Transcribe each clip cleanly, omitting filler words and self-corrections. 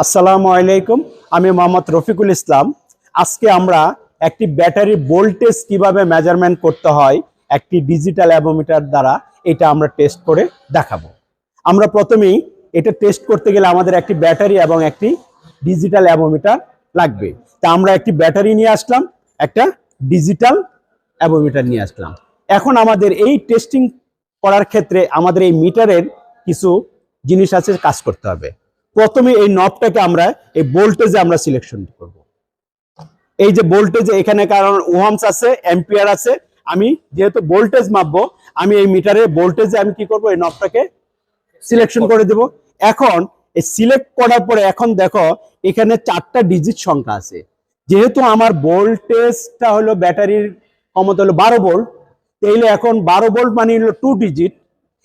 আসসালামু আলাইকুম। আমি মোহাম্মদ রফিকুল ইসলাম। আজকে আমরা একটি ব্যাটারি ভোল্টেজ কিভাবে মেজারমেন্ট করতে হয় একটি ডিজিটাল অ্যাভোমিটার দ্বারা এটা আমরা টেস্ট করে দেখাবো। আমরা প্রথমেই এটা টেস্ট করতে গেলে আমাদের একটি ব্যাটারি এবং একটি ডিজিটাল অ্যাভোমিটার লাগবে। তা আমরা একটি ব্যাটারি নিয়ে আসলাম, একটা ডিজিটাল অ্যাভোমিটার নিয়ে আসলাম। এখন আমাদের এই টেস্টিং করার ক্ষেত্রে আমাদের এই মিটারের কিছু জিনিস আছে, কাজ করতে হবে। প্রথমে এই নবটাকে আমরা এই ভোল্টেজে আমরা সিলেকশন করব। এই যে ভোল্টেজ এখানে কারণ ওহমস আছে, অ্যাম্পিয়ার আছে, আমি যেহেতু ভোল্টেজ মাপবো আমি এই মিটারের ভোল্টেজে আমি কি করব, এই নবটাকে সিলেকশন করে দেব। এখন এই সিলেক্ট করার পরে এখন দেখো এখানে 4টা ডিজিট সংখ্যা আছে। যেহেতু আমার ভোল্টেজটা হলো ব্যাটারির ক্ষমতা হলো 12 ভোল্ট, তাইলে এখন 12 ভোল্ট মানে হলো 2 ডিজিট।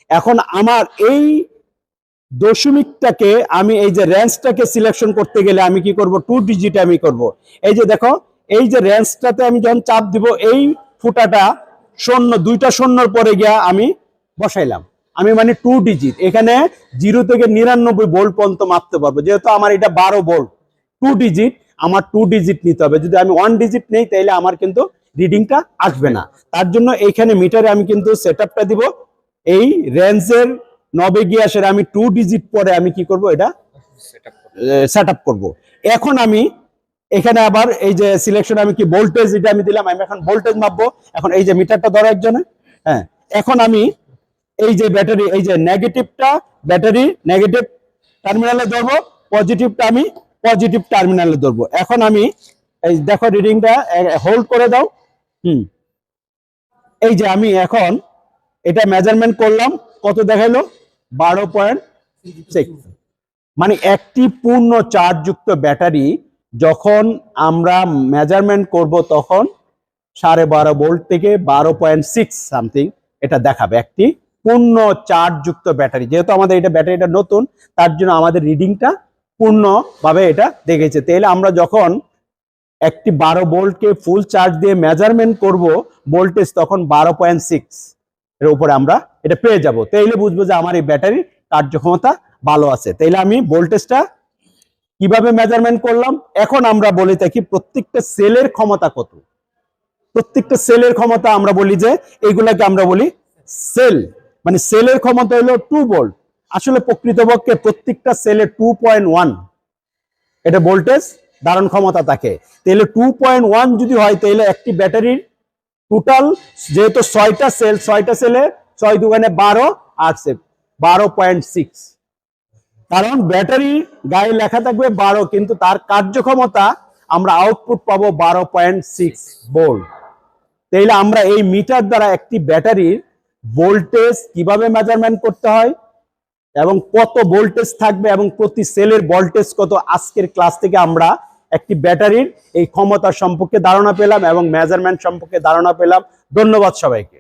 এখন আমার এই দশমিকটাকে আমি এই যে রেঞ্জটাকে সিলেকশন করতে গেলে আমি কি করব, 2 ডিজিট আমি করব। এই যে দেখো এই যে রেঞ্জটাতে আমি যখন চাপ দিব এই ফুটাটা শূন্য, দুইটা শূন্যর পরে গিয়া আমি বসাইলাম, আমি মানে 2 ডিজিট। এখানে 0 থেকে 99 ভোল্ট পর্যন্ত মাপতে পারবো। যেহেতু আমার এটা 12 ভোল্ট, 2 ডিজিট, আমার 2 ডিজিট নিতে হবে। যদি আমি 1 ডিজিট নেই তাহলে আমার কিন্তু রিডিংটা আসবে না। তার জন্য এইখানে মিটারে আমি কিন্তু সেটআপটা দিব এই রেঞ্জের নবে গিয়ে আসে আমি 2 ডিজিট পরে আমি কি করব, এটা সেটআপ করব। এখন আমি এখানে আবার এই যে সিলেকশন আমি কি ভোল্টেজ এটা আমি দিলাম, আমি এখন ভোল্টেজ মাপবো। এখন এই যে মিটারটা ধরো একজনে, হ্যাঁ, এখন আমি এই যে ব্যাটারি এই যে নেগেটিভটা ব্যাটারি নেগেটিভ টার্মিনালে ধরবো, পজিটিভটা আমি পজিটিভ টার্মিনালে ধরবো। এখন আমি এই দেখো রিডিংটা হোল্ড করে দাও। এই যে আমি এখন এটা মেজারমেন্ট করলাম, কত দেখাইলো, 12.6। মানে একটি পূর্ণ চার্জযুক্ত ব্যাটারি যখন আমরা মেজারমেন্ট করব তখন 12.5 ভোল্ট থেকে 12.6 সামথিং এটা দেখাবে। একটি পূর্ণ চার্জযুক্ত ব্যাটারি, যেহেতু আমাদের এটা ব্যাটারিটা নতুন তার জন্য আমাদের রিডিংটা পূর্ণভাবে এটা দেখেছে। তাহলে আমরা যখন একটি 12 ভোল্টকে ফুল চার্জ দিয়ে মেজারমেন্ট করব ভোল্টেজ, তখন 12.6 এর উপরে আমরা এটা পেয়ে যাব। তাইলে বুঝবো যে আমার এই ব্যাটারির কার্যক্ষমতা ভালো আছে। তাইলে আমি ভোল্টেজটা কিভাবে মেজারমেন্ট করলাম। এখন আমরা বলে থাকি প্রত্যেকটা সেলের ক্ষমতা কত। প্রত্যেকটা সেলের ক্ষমতা আমরা বলি যে এইগুলাকে আমরা বলি সেল, মানে সেলের ক্ষমতা হলো 2 ভোল্ট। আসলে প্রকৃতপক্ষে প্রত্যেকটা সেলে 2.1 এটা ভোল্টেজ ধারণ ক্ষমতা থাকে। তাহলে 2.1 যদি হয় তাহলে একটি ব্যাটারির টোটাল, যেহেতু 6টা সেল, 6টা সেলে 6 দুগুণে 12 আর 12.6, কারণ ব্যাটারি গায়ে লেখা থাকবে 12 কিন্তু তার কার্যক্ষমতা আমরা আউটপুট পাবো 12.6 ভোল্ট। তাইলে আমরা এই মিটার দ্বারা একটি ব্যাটারির ভোল্টেজ কিভাবে মেজারমেন্ট করতে হয় এবং কত ভোল্টেজ থাকবে এবং প্রতি সেলের ভোল্টেজ কত, আজকের ক্লাস থেকে আমরা একটি ব্যাটারির এই ক্ষমতা সম্পর্কে ধারণা পেলাম এবং মেজারমেন্ট সম্পর্কে ধারণা পেলাম। ধন্যবাদ সবাইকে।